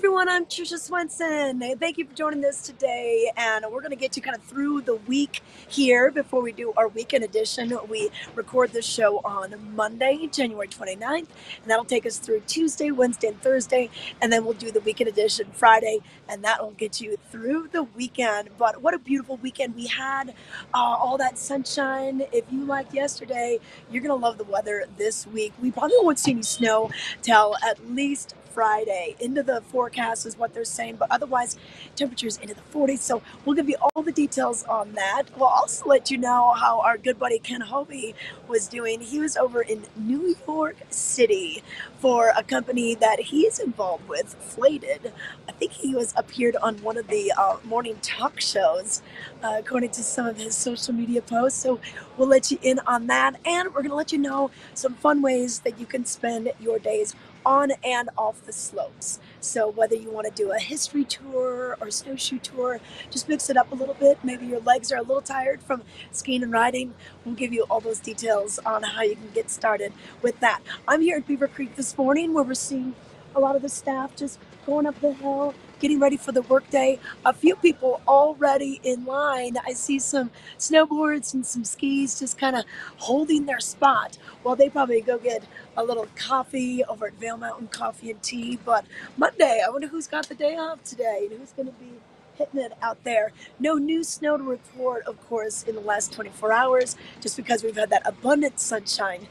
everyone, I'm Trisha Swenson. Hey, thank you for joining us today. And we're going to get you kind of through the week here before we do our weekend edition. We record this show on Monday, January 29th, and that'll take us through Tuesday, Wednesday, and Thursday. And then we'll do the weekend edition Friday, and that will get you through the weekend. But what a beautiful weekend we had. All that sunshine. If you liked yesterday, you're going to love the weather this week. We probably won't see any snow till at least Friday. Into the forecast is what they're saying, but otherwise temperatures into the 40s. So we'll give you all the details on that. We'll also let you know how our good buddy Ken Hovey was doing. He was over in New York City for a company that he's involved with, Flated. I think he was appeared on one of the morning talk shows, according to some of his social media posts. So we'll let you in on that, and we're going to let you know some fun ways that you can spend your days on and off the slopes. So whether you want to do a history tour or snowshoe tour, just mix it up a little bit. Maybe your legs are a little tired from skiing and riding. We'll give you all those details on how you can get started with that. I'm here at Beaver Creek this morning where we're seeing a lot of the staff just going up the hill, getting ready for the workday. A few people already in line. I see some snowboards and some skis just kind of holding their spot while they probably go get a little coffee over at Vail Mountain Coffee and Tea. But Monday, I wonder who's got the day off today and who's going to be hitting it out there. No new snow to report, of course, in the last 24 hours, just because we've had that abundant sunshine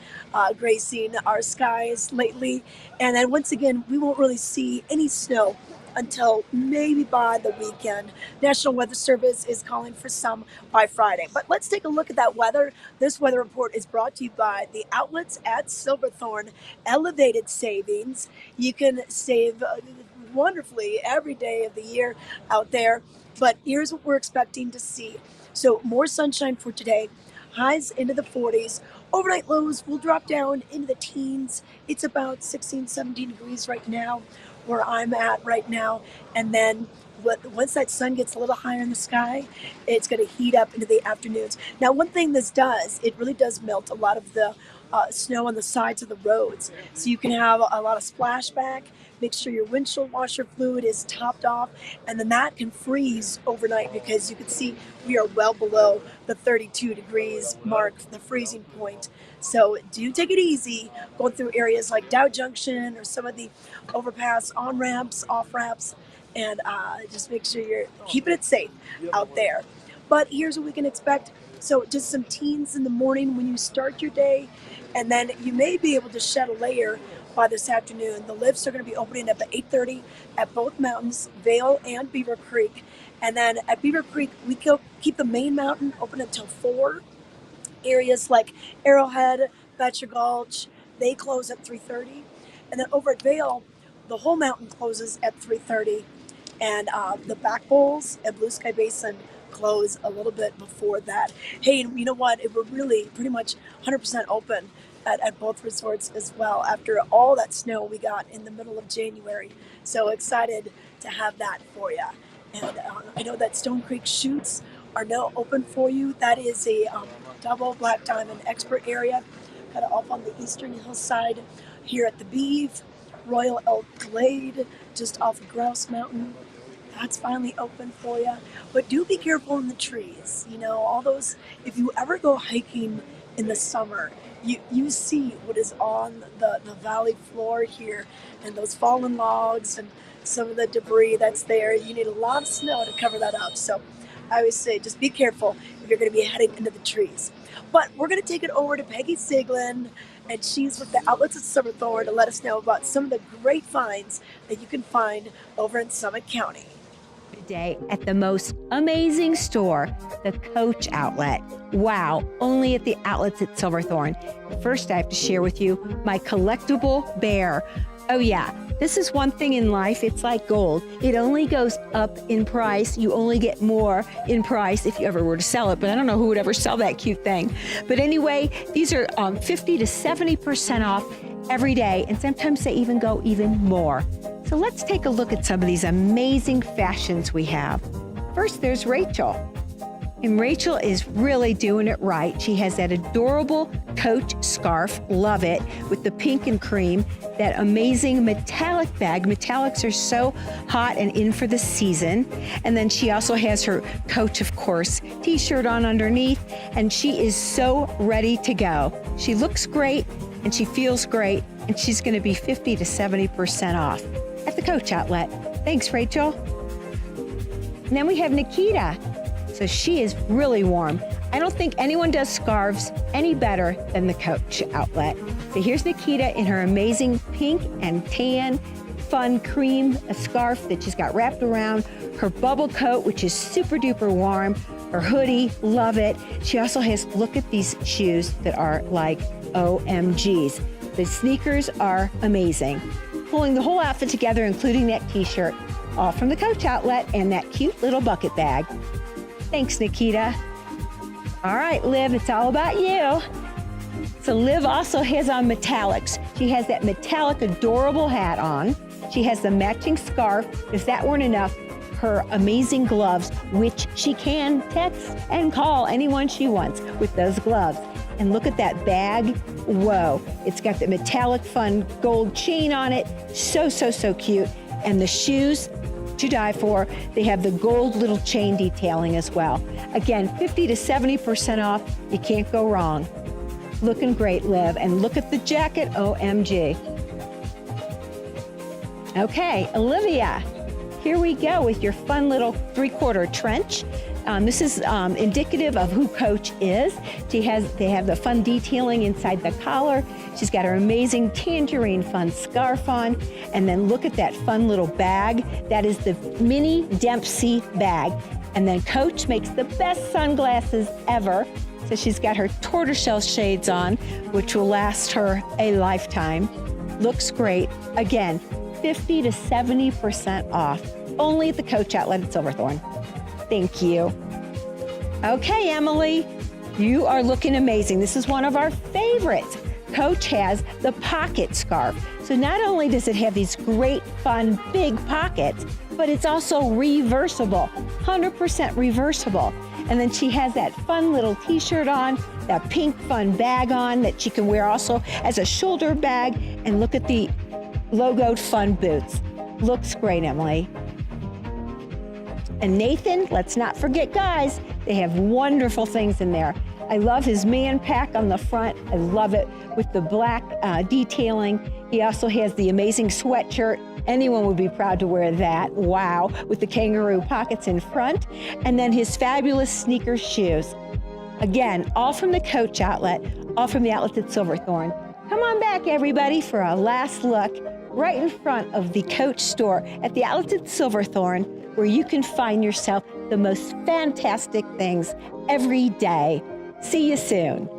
gracing our skies lately. And then once again, we won't really see any snow until maybe by the weekend. National Weather Service is calling for some by Friday. But let's take a look at that weather. This weather report is brought to you by the outlets at Silverthorne. Elevated savings. You can save wonderfully every day of the year out there. But here's what we're expecting to see. So more sunshine for today. Highs into the 40s. Overnight lows will drop down into the teens. It's about 16, 17 degrees right now where I'm at right now. And then once that sun gets a little higher in the sky, it's going to heat up into the afternoons. Now, one thing this does, it really does melt a lot of the snow on the sides of the roads. So you can have a lot of splashback. Make sure your windshield washer fluid is topped off, and then that can freeze overnight because you can see we are well below the 32 degrees mark, the freezing point. So do take it easy going through areas like Dow Junction or some of the overpass on-ramps, off-ramps, and just make sure you're keeping it safe out there. But here's what we can expect. So just some teens in the morning when you start your day, and then you may be able to shed a layer by this afternoon. The lifts are going to be opening up at 8:30 at both mountains, Vail and Beaver Creek. And then at Beaver Creek, we keep the main mountain open until 4. Areas like Arrowhead, Betcher Gulch, they close at 3:30. And then over at Vail, the whole mountain closes at 3:30. And the back bowls at Blue Sky Basin close a little bit before that. Hey, you know what? It was really pretty much 100% open at both resorts as well after all that snow we got in the middle of January. So excited to have that for you. And I know that Stone Creek Chutes are now open for you. That is a double black diamond expert area, kind of up on the eastern hillside here at the Beeve. Royal Elk Glade, just off of Grouse Mountain. That's finally open for you. But do be careful in the trees. You know, all those, if you ever go hiking in the summer, you see what is on the valley floor here, and those fallen logs and some of the debris that's there. You need a lot of snow to cover that up. So I always say just be careful if you're going to be heading into the trees. But we're going to take it over to Peggy Siglin, and she's with the outlets at Silverthorne to let us know about some of the great finds that you can find over in Summit County. Today at the most amazing store, the Coach Outlet. Wow, only at the outlets at Silverthorne. First, I have to share with you my collectible bear. Oh yeah, this is one thing in life, it's like gold. It only goes up in price. You only get more in price if you ever were to sell it, but I don't know who would ever sell that cute thing. But anyway, these are 50 to 70% off every day, and sometimes they even go even more. So let's take a look at some of these amazing fashions we have. First, there's Rachel. And Rachel is really doing it right. She has that adorable Coach scarf, love it, with the pink and cream, that amazing metallic bag. Metallics are so hot and in for the season. And then she also has her Coach, of course, t-shirt on underneath, and she is so ready to go. She looks great and she feels great, and she's gonna be 50 to 70% off at the Coach outlet. Thanks, Rachel. And then we have Nikita. So she is really warm. I don't think anyone does scarves any better than the Coach outlet. So here's Nikita in her amazing pink and tan fun cream scarf that she's got wrapped around, her bubble coat, which is super duper warm, her hoodie, love it. She also has, look at these shoes that are like OMGs. The sneakers are amazing. Pulling the whole outfit together, including that t-shirt, all from the Coach outlet and that cute little bucket bag. Thanks, Nikita. All right, Liv, it's all about you. So Liv also has on metallics. She has that metallic, adorable hat on. She has the matching scarf. If that weren't enough, her amazing gloves, which she can text and call anyone she wants with those gloves. And look at that bag. Whoa, it's got the metallic fun gold chain on it. So, so, so cute. And the shoes, to die for. They have the gold little chain detailing as well. Again, 50 to 70% off. You can't go wrong. Looking great, Liv. And look at the jacket, OMG. Okay, Olivia, here we go with your fun little 3/4 trench. This is indicative of who Coach is. They have the fun detailing inside the collar. She's got her amazing tangerine fun scarf on. And then look at that fun little bag. That is the mini Dempsey bag. And then Coach makes the best sunglasses ever. So she's got her tortoiseshell shades on, which will last her a lifetime. Looks great. Again, 50 to 70% off. Only at the Coach outlet at Silverthorne. Thank you. Okay, Emily, you are looking amazing. This is one of our favorites. Coach has the pocket scarf. So not only does it have these great, fun, big pockets, but it's also reversible, 100% reversible. And then she has that fun little t-shirt on, that pink fun bag on that she can wear also as a shoulder bag. And look at the logoed fun boots. Looks great, Emily. And Nathan, let's not forget, guys, they have wonderful things in there. I love his man pack on the front. I love it with the black detailing. He also has the amazing sweatshirt. Anyone would be proud to wear that. Wow, with the kangaroo pockets in front. And then his fabulous sneaker shoes. Again, all from the Coach outlet, all from the outlets at Silverthorne. Come on back, everybody, for a last look right in front of the Coach store at the outlets at Silverthorne, where you can find yourself the most fantastic things every day. See you soon.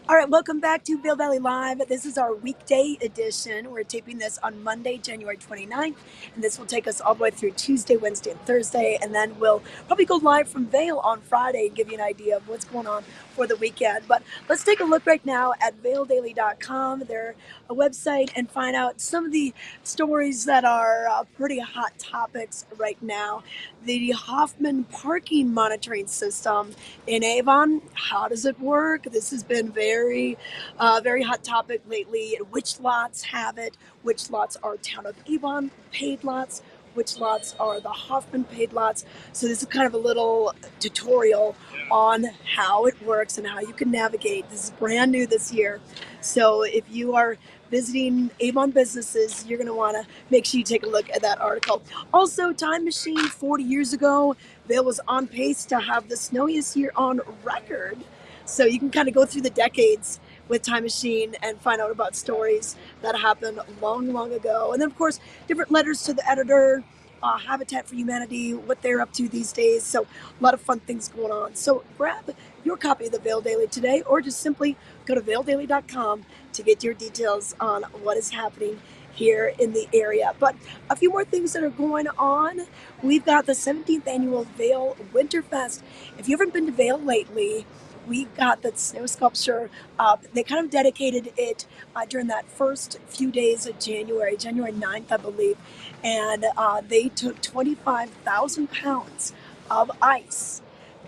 All right, welcome back to Vail Valley Live. This is our weekday edition. We're taping this on Monday, January 29th, and this will take us all the way through Tuesday, Wednesday, and Thursday, and then we'll probably go live from Vail on Friday and give you an idea of what's going on for the weekend. But let's take a look right now at vaildaily.com, their website, and find out some of the stories that are pretty hot topics right now. The Hoffman parking monitoring system in Avon, how does it work? This has been very hot topic lately. Which lots have it? Which lots are Town of Avon paid lots? Which lots are the Hoffman paid lots? So this is kind of a little tutorial on how it works and how you can navigate. This is brand new this year. So if you are visiting Avon businesses, you're going to want to make sure you take a look at that article. Also, Time Machine, 40 years ago, Vail was on pace to have the snowiest year on record. So you can kind of go through the decades with Time Machine and find out about stories that happened long, long ago. And then, of course, different letters to the editor, Habitat for Humanity, what they're up to these days. So a lot of fun things going on. So grab your copy of the Vail Daily today, or just simply go to vaildaily.com to get your details on what is happening here in the area. But a few more things that are going on. We've got the 17th annual Vail Winterfest. If you haven't been to Vail lately, we've got the snow sculpture up. They kind of dedicated it during that first few days of January 9th, I believe. And they took 25,000 pounds of ice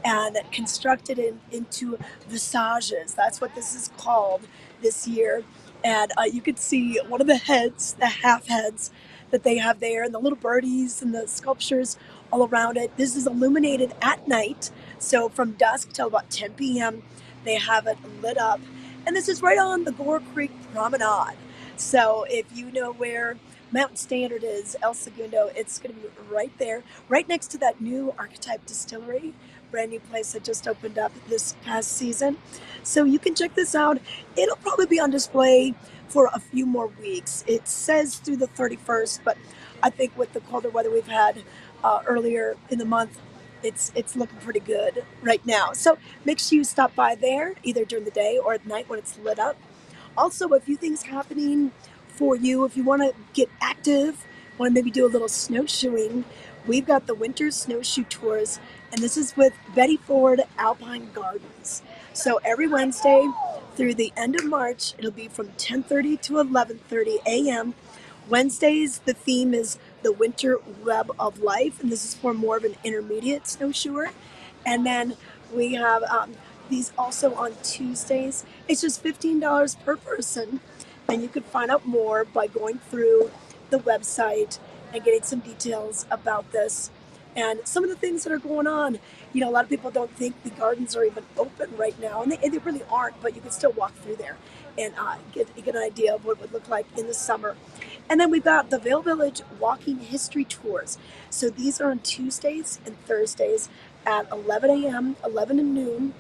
and constructed it into visages. That's what this is called this year. And you can see one of the heads, the half heads that they have there, and the little birdies and the sculptures all around it. This is illuminated at night, so from dusk till about 10 p.m. they have it lit up. And this is right on the Gore Creek Promenade. So if you know where Mountain Standard is, El Segundo, it's going to be right there, right next to that new Archetype Distillery, brand new place that just opened up this past season. So you can check this out. It'll probably be on display for a few more weeks. It says through the 31st, but I think with the colder weather we've had earlier in the month, it's looking pretty good right now. So make sure you stop by there either during the day or at night when it's lit up. Also, a few things happening for you if you want to get active, want to maybe do a little snowshoeing. We've got the winter snowshoe tours, and this is with Betty Ford Alpine Gardens. So every Wednesday through the end of March, it'll be from 10:30 to 11:30 a.m. Wednesdays, the theme is the Winter Web of Life, and this is for more of an intermediate snowshoer. And then we have these also on Tuesdays. It's just $15 per person, and you can find out more by going through the website and getting some details about this and some of the things that are going on. You know, a lot of people don't think the gardens are even open right now, and they really aren't, but you can still walk through there and get an idea of what it would look like in the summer. And then we've got the Vail Village Walking History Tours. So these are on Tuesdays and Thursdays at 11 a.m., 11 to noon,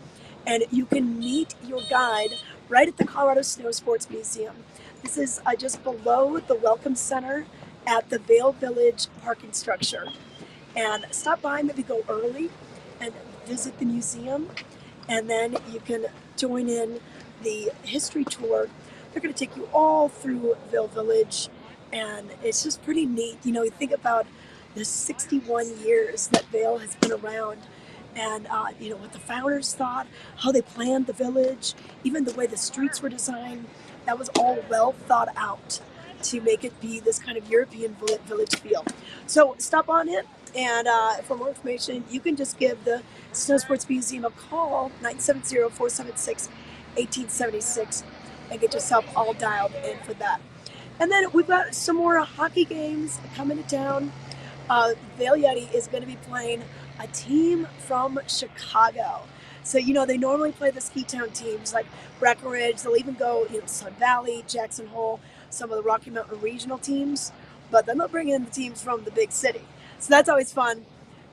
and you can meet your guide right at the Colorado Snow Sports Museum. This is just below the Welcome Center at the Vail Village parking structure. And stop by, maybe go early and visit the museum, and then you can join in the history tour. They're going to take you all through Vail Village, and it's just pretty neat. You know, you think about the 61 years that Vail has been around, and you know what the founders thought, how they planned the village, even the way the streets were designed. That was all well thought out to make it be this kind of European village feel. So stop on in, and for more information, you can just give the Snow Sports Museum a call, 970-476-1876, and get yourself all dialed in for that. And then we've got some more hockey games coming to town. Vail Yeti is going to be playing a team from Chicago. So, you know, they normally play the ski town teams like Breckenridge. They'll even go, you know, Sun Valley, Jackson Hole, some of the Rocky Mountain regional teams. But then they'll bring in the teams from the big city. So that's always fun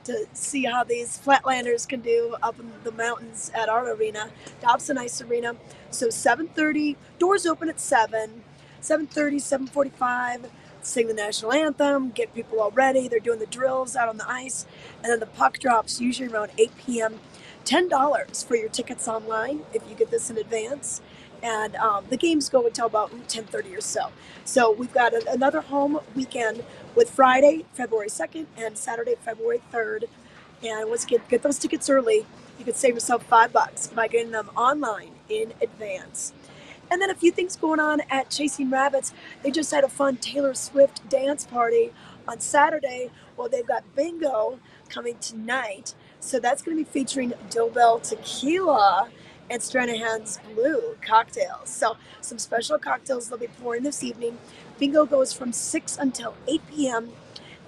to see how these Flatlanders can do up in the mountains at our arena, Dobson Ice Arena. So 7:30, doors open at 7, 7:30, 7:45, sing the national anthem, get people all ready. They're doing the drills out on the ice. And then the puck drops usually around 8 p.m. $10 for your tickets online if you get this in advance. And the games go until about 10:30 or so. So we've got another home weekend with Friday, February 2nd, and Saturday, February 3rd. And once you get those tickets early, you can save yourself $5 by getting them online in advance. And then a few things going on at Chasing Rabbits. They just had a fun Taylor Swift dance party on Saturday. Well, they've got bingo coming tonight. So that's going to be featuring Dobell Tequila and Stranahan's Blue cocktails. So some special cocktails they'll be pouring this evening. Bingo goes from 6 until 8 p.m.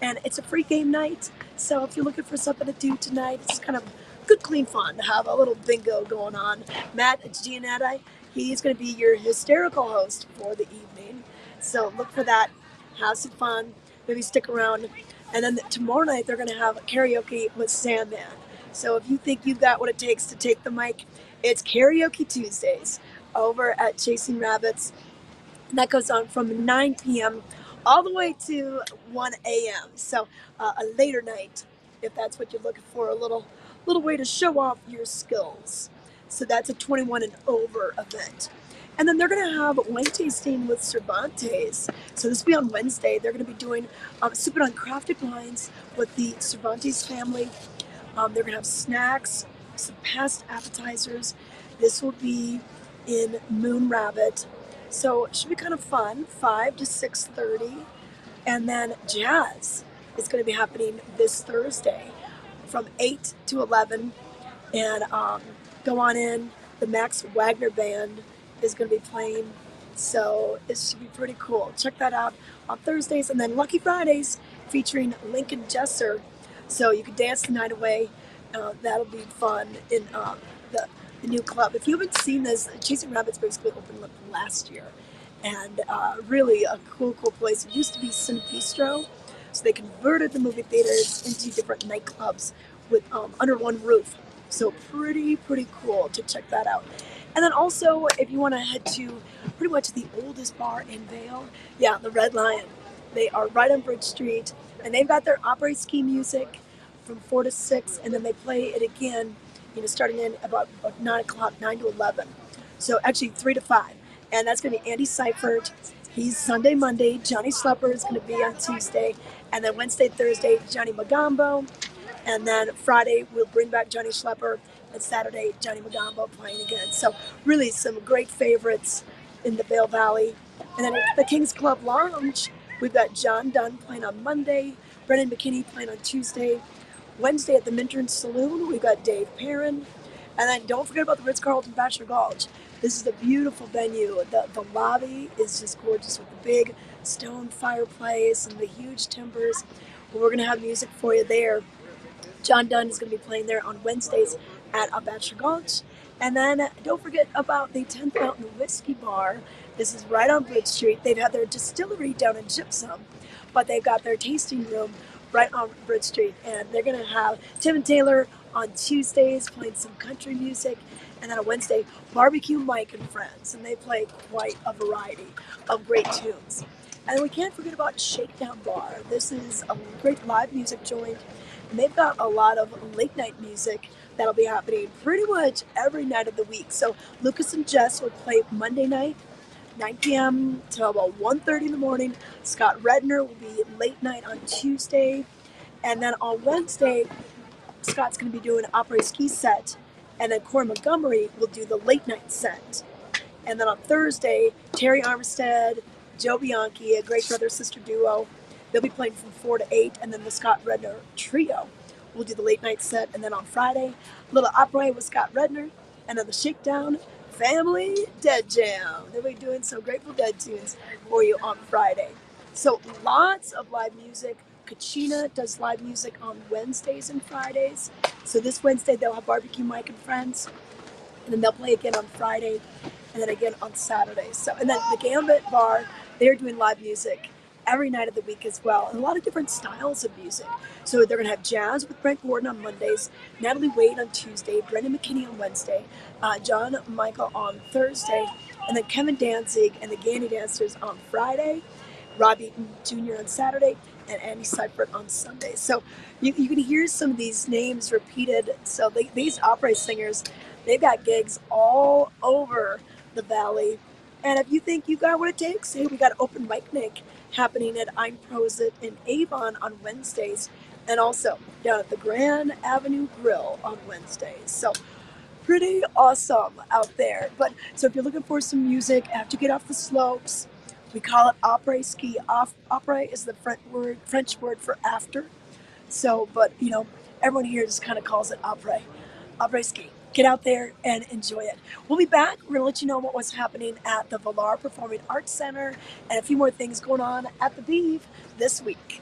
And it's a free game night. So if you're looking for something to do tonight, it's kind of good, clean fun to have a little bingo going on. Matt Giannetti, he's going to be your hysterical host for the evening. So look for that. Have some fun. Maybe stick around. And then tomorrow night, they're going to have karaoke with Sandman. So if you think you've got what it takes to take the mic, it's Karaoke Tuesdays over at Chasing Rabbits. And that goes on from 9 p.m. all the way to 1 a.m. So a later night, if that's what you're looking for, a little way to show off your skills. So that's a 21 and over event. And then they're going to have wine tasting with Cervantes. So this will be on Wednesday. They're going to be doing sipping on crafted wines with the Cervantes family. They're going to have snacks, some past appetizers. This will be in Moon Rabbit. So it should be kind of fun, 5 to 6:30. And then jazz is going to be happening this Thursday from 8 to 11. And go on in. The Max Wagner Band is going to be playing. So it should be pretty cool. Check that out on Thursdays. And then Lucky Fridays featuring Lincoln Jesser. So you can dance the night away. That'll be fun in the new club. If you haven't seen this, Chasing Rabbits basically opened up last year. And really a cool place. It used to be Cine Bistro. So they converted the movie theaters into different nightclubs with under one roof. So pretty cool to check that out. And then also, if you want to head to pretty much the oldest bar in Vail, yeah, the Red Lion. They are right on Bridge Street, and they've got their opera ski music from 4 to 6, and then they play it again, starting in about 9 o'clock, 9 to 11. So actually 3 to 5. And that's going to be Andy Seifert. He's Sunday, Monday. Johnny Schlepper is going to be on Tuesday. And then Wednesday, Thursday, Johnny Magambo. And then Friday, we'll bring back Johnny Schlepper. And Saturday, Johnny Magambo playing again. So really some great favorites in the Vail Valley. And then at the King's Club Lounge, we've got John Dunn playing on Monday. Brendan McKinney playing on Tuesday. Wednesday at the Minturn Saloon, we've got Dave Perrin. And then don't forget about the Ritz-Carlton Bachelor Gulch. This is a beautiful venue. The lobby is just gorgeous with the big stone fireplace and the huge timbers. We're going to have music for you there. John Dunn is going to be playing there on Wednesdays at Bachelor Gulch. And then don't forget about the 10th Mountain Whiskey Bar. This is right on Bridge Street. They've had their distillery down in Gypsum, but they've got their tasting room right on Bridge Street. And they're going to have Tim and Taylor on Tuesdays playing some country music. And then on Wednesday, Barbecue Mike and Friends. And they play quite a variety of great tunes. And we can't forget about Shakedown Bar. This is a great live music joint. And they've got a lot of late night music that'll be happening pretty much every night of the week. So Lucas and Jess will play Monday night, 9 p.m. till about 1:30 in the morning. Scott Redner will be late night on Tuesday. And then on Wednesday, Scott's going to be doing an opera ski set. And then Corey Montgomery will do the late night set. And then on Thursday, Terry Armstead, Joe Bianchi, a great brother-sister duo. They'll be playing from 4 to 8. And then the Scott Redner Trio will do the late night set. And then on Friday, little opera with Scott Redner. And then the Shakedown Family Dead Jam. They'll be doing some Grateful Dead tunes for you on Friday. So lots of live music. Kachina does live music on Wednesdays and Fridays. So this Wednesday they'll have Barbecue Mike and Friends. And then they'll play again on Friday. And then again on Saturday. So, and then the Gambit Bar, they're doing live music every night of the week as well. And a lot of different styles of music. So they're going to have jazz with Brent Gordon on Mondays, Natalie Wade on Tuesday, Brendan McKinney on Wednesday, John Michael on Thursday, and then Kevin Danzig and the Gandy Dancers on Friday, Rob Eaton Jr. on Saturday, and Andy Seifert on Sunday. So you can hear some of these names repeated. So these opera singers, they've got gigs all over the valley. And if you think you got what it takes, hey, we got open mic night happening at Ein Prosit in Avon on Wednesdays, and also down at the Grand Avenue Grill on Wednesdays. So pretty awesome out there. But so if you're looking for some music after you get off the slopes, we call it après ski. Après is the French word for after. So, but everyone here just kind of calls it après ski. Get out there and enjoy it. We'll be back. We're going to let you know what was happening at the Villar Performing Arts Center and a few more things going on at the Beeve this week.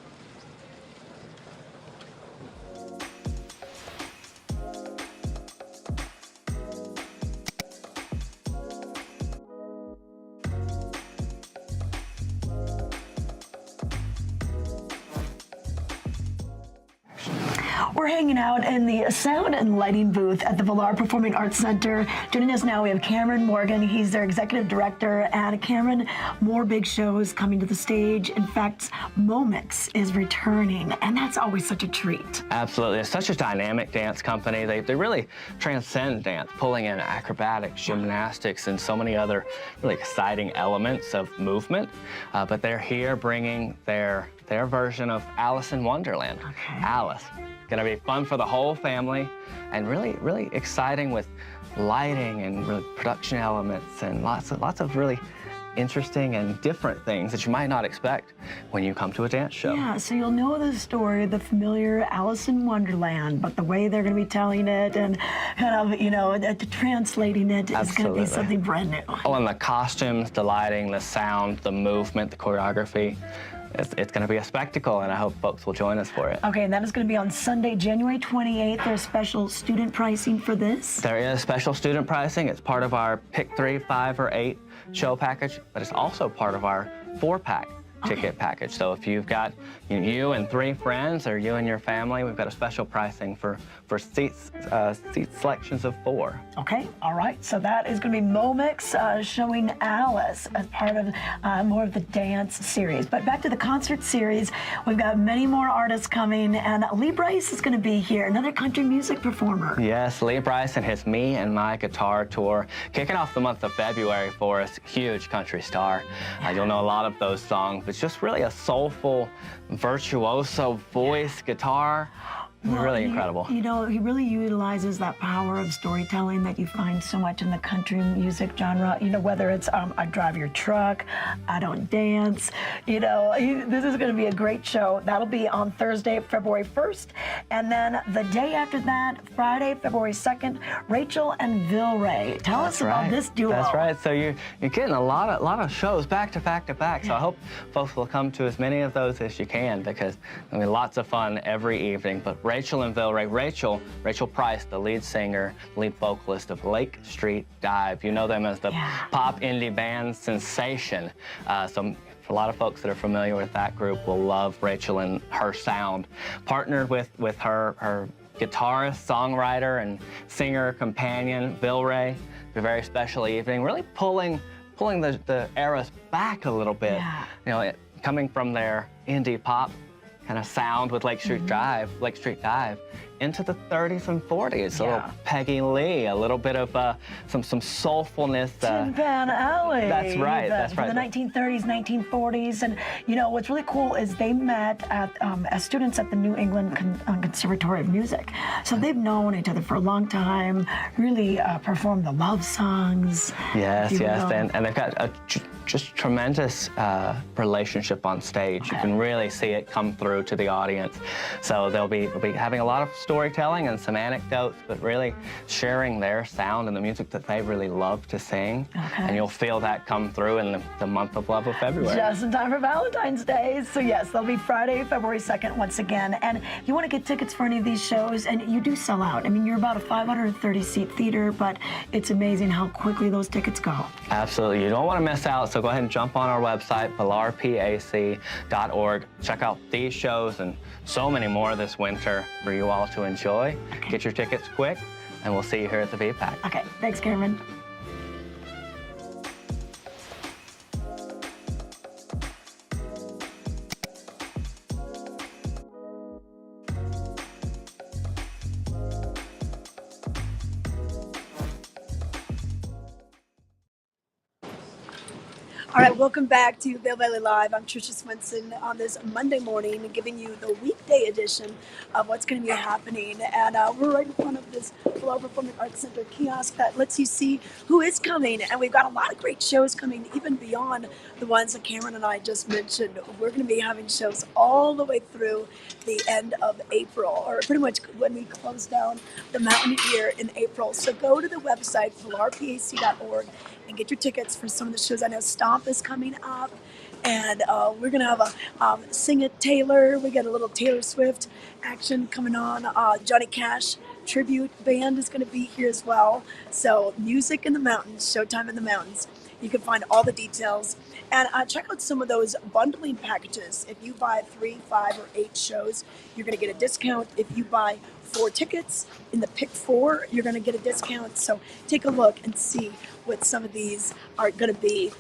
We're hanging out in the sound and lighting booth at the Vail Performing Arts Center. Joining us now, we have Cameron Morgan. He's their executive director. And Cameron, more big shows coming to the stage. In fact, Momix is returning, and that's always such a treat. Absolutely. It's such a dynamic dance company. They really transcend dance, pulling in acrobatics, gymnastics, and so many other really exciting elements of movement. But they're here bringing their version of Alice in Wonderland. Okay. Alice. Gonna be fun for the whole family, and really exciting with lighting and really production elements and lots of really interesting and different things that you might not expect when you come to a dance show. Yeah, so you'll know the story, the familiar Alice in Wonderland, but the way they're going to be telling it and kind of, you know, translating it is going to be something brand new. Oh, and the costumes, the lighting, the sound, the movement, the choreography. It's going to be a spectacle, and I hope folks will join us for it. Okay, and that is going to be on Sunday, January 28th. There's special student pricing for this? There is special student pricing. It's part of our pick 3, 5, or 8 show package, but it's also part of our 4-pack ticket package. So if you've got you and 3 friends, or you and your family, we've got a special pricing for seat selections of 4. Okay, all right. So that is going to be Momix showing Alice as part of more of the dance series. But back to the concert series, we've got many more artists coming, and Lee Brice is going to be here, another country music performer. Yes, Lee Brice and his Me and My Guitar tour, kicking off the month of February for us. Huge country star. You'll know a lot of those songs. It's just really a soulful, virtuoso voice, guitar. Well, really incredible. You know, he really utilizes that power of storytelling that you find so much in the country music genre. You know, whether it's I drive your truck, I don't dance. You know, this is going to be a great show. That'll be on Thursday, February 1st. And then the day after that, Friday, February 2nd, Rachel and Vail Valley. Tell us about this duo. That's right. So you're getting a lot of shows back to back to back. So I hope folks will come to as many of those as you can, because I mean, lots of fun every evening. But Rachel and Vail Valley. Rachel Price, the lead singer, lead vocalist of Lake Street Dive. You know them as the pop indie band sensation. So a lot of folks that are familiar with that group will love Rachel and her sound. Partnered with her guitarist, songwriter, and singer companion, Vail Valley. A very special evening, really pulling the eras back a little bit. You know, coming from their indie pop kind of sound with Lake Street Dive, into the 30s and 40s. A little Peggy Lee, a little bit of some soulfulness. Tin Pan Alley. That's right. That's right. The 1930s, 1940s, and you know what's really cool is they met at as students at the New England Conservatory of Music. So they've known each other for a long time. Really performed the love songs. Yes, and they've got a just tremendous relationship on stage. You can really see it come through to the audience. So they'll be having a lot of storytelling and some anecdotes, but really sharing their sound and the music that they really love to sing. And you'll feel that come through in the month of love of February. Just in time for Valentine's Day. So yes, they'll be Friday, February 2nd once again. And you want to get tickets for any of these shows, and you do sell out. I mean, you're about a 530-seat theater, but it's amazing how quickly those tickets go. Absolutely. You don't want to miss out, so go ahead and jump on our website, valarpac.org. Check out these shows and so many more this winter for you all to enjoy. Get your tickets quick, and we'll see you here at the VPAC. Okay, thanks, Cameron. All right, welcome back to Vail Valley Live. I'm Tricia Swenson on this Monday morning, giving you the weekday edition of what's going to be happening. And we're right in front of this Vail Performing Arts Center kiosk that lets you see who is coming. And we've got a lot of great shows coming, even beyond the ones that Cameron and I just mentioned. We're going to be having shows all the way through the end of April, or pretty much when we close down the mountain here in April. So go to the website, valarpac.org, and get your tickets for some of the shows. I know Stomp is coming up, and we're going to have a Sing It Taylor. We got a little Taylor Swift action coming on. Johnny Cash tribute band is going to be here as well. So music in the mountains, showtime in the mountains. You can find all the details and check out some of those bundling packages. If you buy 3, 5, or 8 shows, you're going to get a discount. If you buy 4 tickets in the pick 4, you're going to get a discount. So take a look and see what some of these are going to be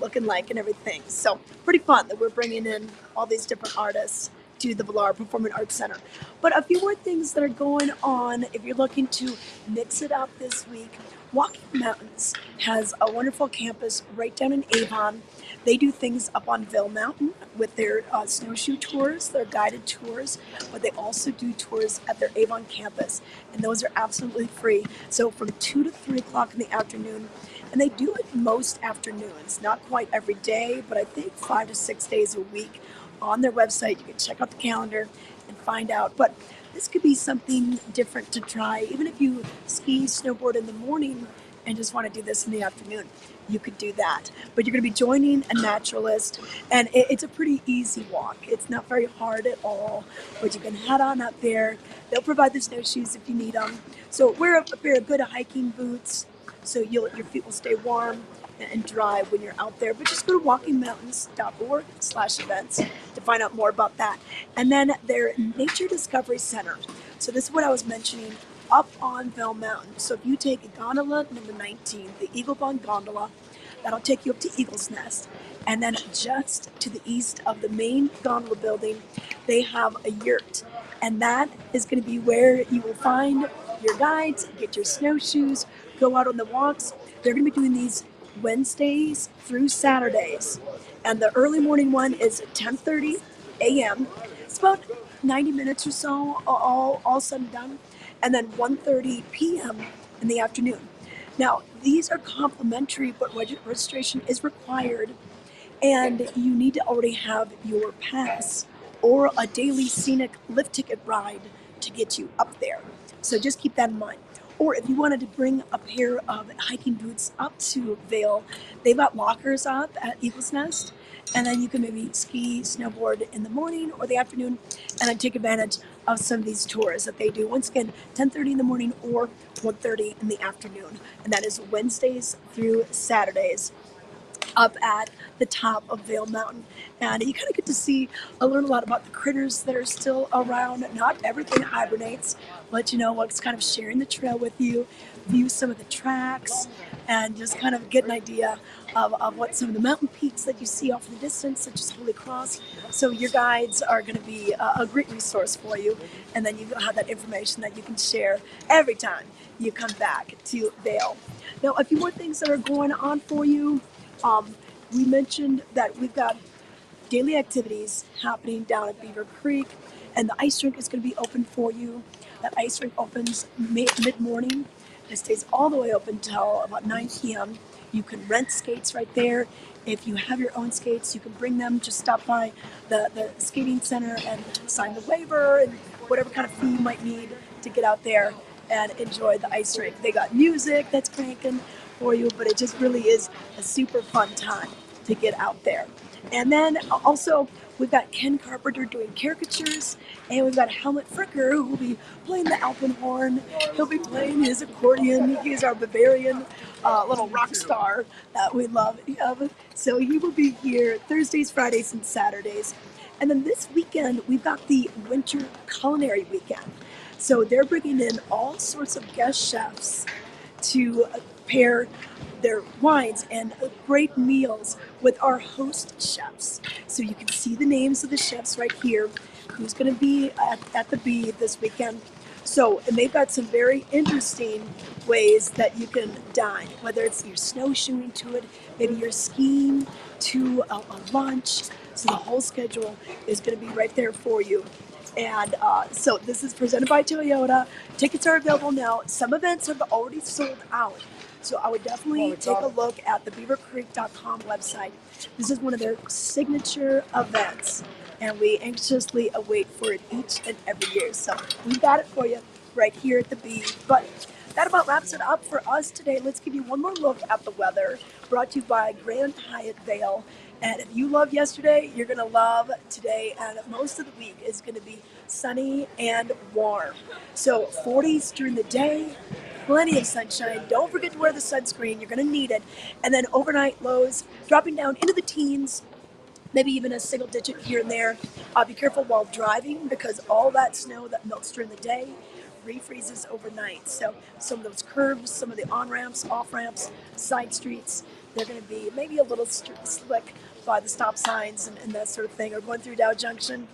looking like and everything. So pretty fun that we're bringing in all these different artists to the Villar Performing Arts Center. But a few more things that are going on if you're looking to mix it up this week. Walking Mountains has a wonderful campus right down in Avon. They do things up on Vail Mountain with their snowshoe tours, their guided tours, but they also do tours at their Avon campus, and those are absolutely free. So from 2 to 3 o'clock in the afternoon, and they do it most afternoons, not quite every day, but I think 5 to 6 days a week. On their website, you can check out the calendar and find out. But this could be something different to try. Even if you ski, snowboard in the morning and just want to do this in the afternoon, you could do that. But you're going to be joining a naturalist, and it's a pretty easy walk. It's not very hard at all, but you can head on up there. They'll provide the snowshoes if you need them. So wear a pair of good hiking boots so your feet will stay warm and dry when you're out there. But just go to walkingmountains.org/events to find out more about that. And then their Nature Discovery Center. So this is what I was mentioning up on Vail Mountain. So if you take gondola number 19, the Eagle Bond gondola, that'll take you up to Eagle's Nest. And then just to the east of the main gondola building, they have a yurt. And that is going to be where you will find your guides, get your snowshoes, go out on the walks. They're going to be doing these Wednesdays through Saturdays, and the early morning one is 10:30 a.m. It's about 90 minutes or so, all said and done, and then 1:30 p.m. in the afternoon. Now, these are complimentary, but registration is required, and you need to already have your pass or a daily scenic lift ticket ride to get you up there. So just keep that in mind. Or if you wanted to bring a pair of hiking boots up to Vail, they've got lockers up at Eagle's Nest, and then you can maybe ski, snowboard in the morning or the afternoon, and then take advantage of some of these tours that they do. Once again, 10:30 in the morning or 1:30 in the afternoon, and that is Wednesdays through Saturdays up at the top of Vail Mountain. And you kind of get to learn a lot about the critters that are still around. Not everything hibernates, but what's kind of sharing the trail with you, view some of the tracks, and just kind of get an idea of what some of the mountain peaks that you see off in the distance, such as Holy Cross. So your guides are going to be a great resource for you. And then you have that information that you can share every time you come back to Vail. Now, a few more things that are going on for you. We mentioned that we've got daily activities happening down at Beaver Creek, and the ice rink is going to be open for you. That ice rink opens mid-morning. It stays all the way open until about 9 p.m. You can rent skates right there. If you have your own skates, you can bring them. Just stop by the skating center and sign the waiver and whatever kind of fee you might need to get out there and enjoy the ice rink. They got music that's cranking for you, but it just really is a super fun time to get out there. And then also we've got Ken Carpenter doing caricatures, and we've got Helmut Fricker who will be playing the alpenhorn. He'll be playing his accordion. He is our Bavarian little rock star that we love. So he will be here Thursdays, Fridays, and Saturdays. And then this weekend we've got the Winter Culinary Weekend. So they're bringing in all sorts of guest chefs to pair their wines and great meals with our host chefs. So you can see the names of the chefs right here, who's going to be at the Bee this weekend. So, and they've got some very interesting ways that you can dine, whether it's you're snowshoeing to it, maybe you're skiing to a lunch. So the whole schedule is going to be right there for you. And so this is presented by Toyota. Tickets are available now. Some events have already sold out. So I would definitely take a look at the beavercreek.com website. This is one of their signature events, and we anxiously await for it each and every year. So we've got it for you right here at the Bee. But that about wraps it up for us today. Let's give you one more look at the weather, brought to you by Grand Hyatt Vail. And if you love yesterday, you're going to love today. And most of the week is going to be sunny and warm. So 40s during the day, plenty of sunshine. Don't forget to wear the sunscreen. You're going to need it. And then overnight lows dropping down into the teens, maybe even a single digit here and there. Be careful while driving because all that snow that melts during the day refreezes overnight. So some of those curves, some of the on-ramps, off-ramps, side streets, they're going to be maybe a little slick by the stop signs and that sort of thing. Or going through Dow Junction,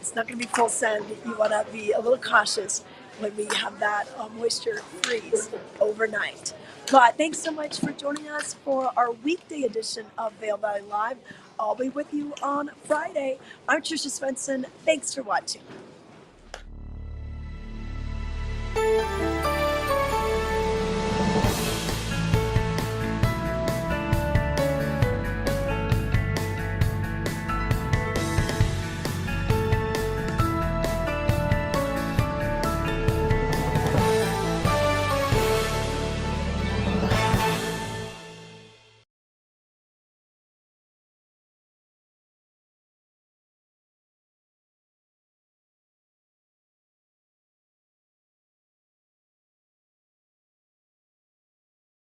it's not going to be full send. You want to be a little cautious when we have that moisture freeze overnight. But thanks so much for joining us for our weekday edition of Vail Valley Live. I'll be with you on Friday. I'm Tricia Svensson. Thanks for watching.